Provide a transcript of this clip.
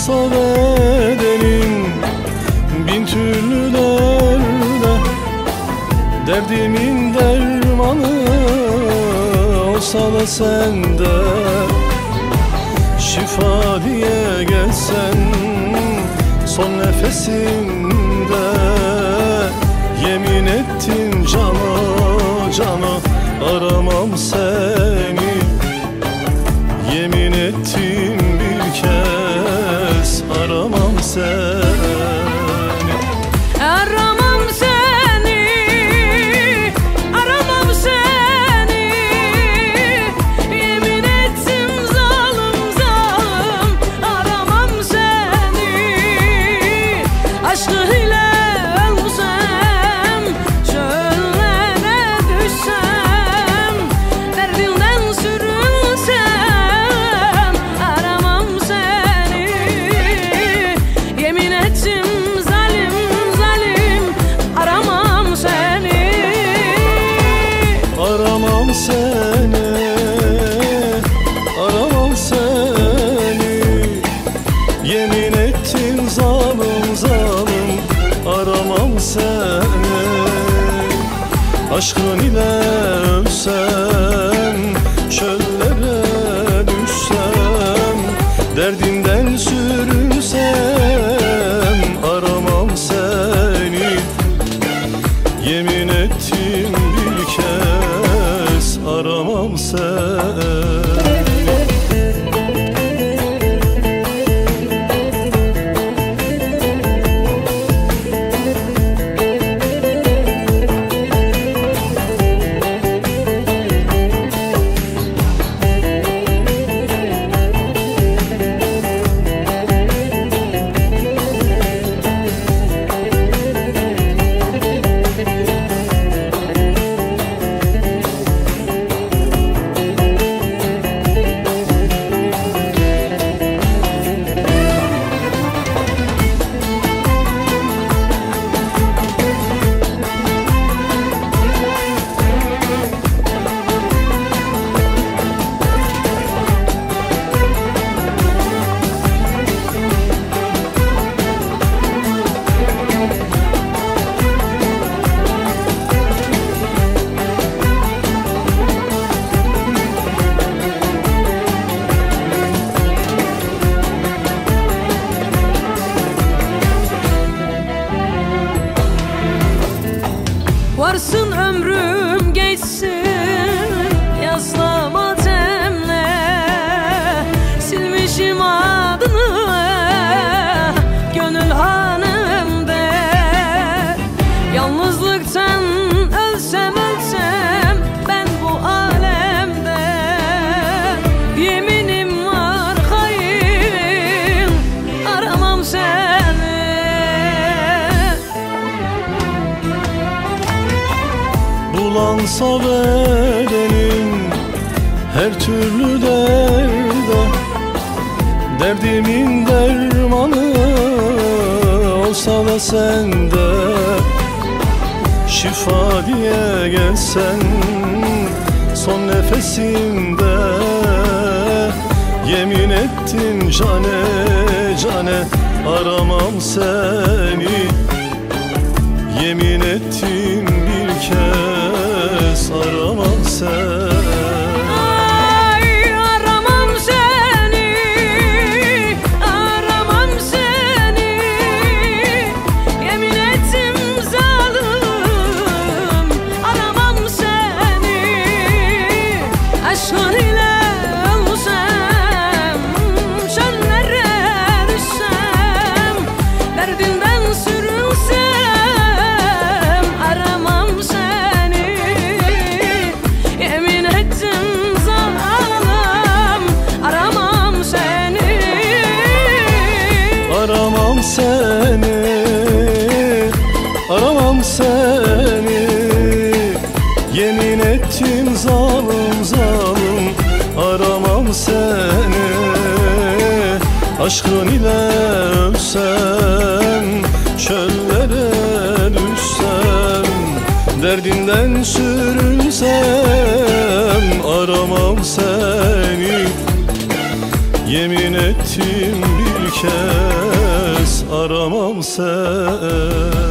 Bulansa bedenim bin türlü derde, derdimin dermanı olsa da sende. Şifa diye gelsen son nefesimde, yemin ettim cana cana aramam seni. Yemin ettim bir kez aramam seni. Aramam seni, aramam seni. Yemin ettim zalim zalim aramam seni. Aşkı ile ölsem, çöllere düşsem, derdinden sürünsem aramam seni. Yemin ettim zalim zalim aramam seni. Aramam seni, aramam seni. Yemin ettim zalim zalim aramam seni. Aşkın ile ölsem, çöllere düşsem, derdinden sürünsem aramam seni. Yemin ettim bir kez aramam seni. Varsın ömrüm geçsin yazla matemle, silmişim adını gönül hanemde. Yalnızlıktan ölsem ölsem ben bu alemde, yeminim var hain aramam seni. Bulansa bedenim her türlü derde, derdimin dermanı olsa da sende. Şifa diye gelsen son nefesimde, yemin ettim cane cane aramam seni. Yemin ettim bir kez aramam seni. Ay aramam seni, aramam seni. Yemin ettim zalim aramam seni. Aşkın ile ölsem, çöllere düşsem, derdinden sürünsem aramam seni. Yemin ettim zalim aramam seni. Aramam seni, aramam seni. Yemin ettim zalim zalim aramam seni. Aşkın ile ölsem, çöllere düşsem, derdinden sürünsem aramam seni. Yemin ettim bir kez aramam seni.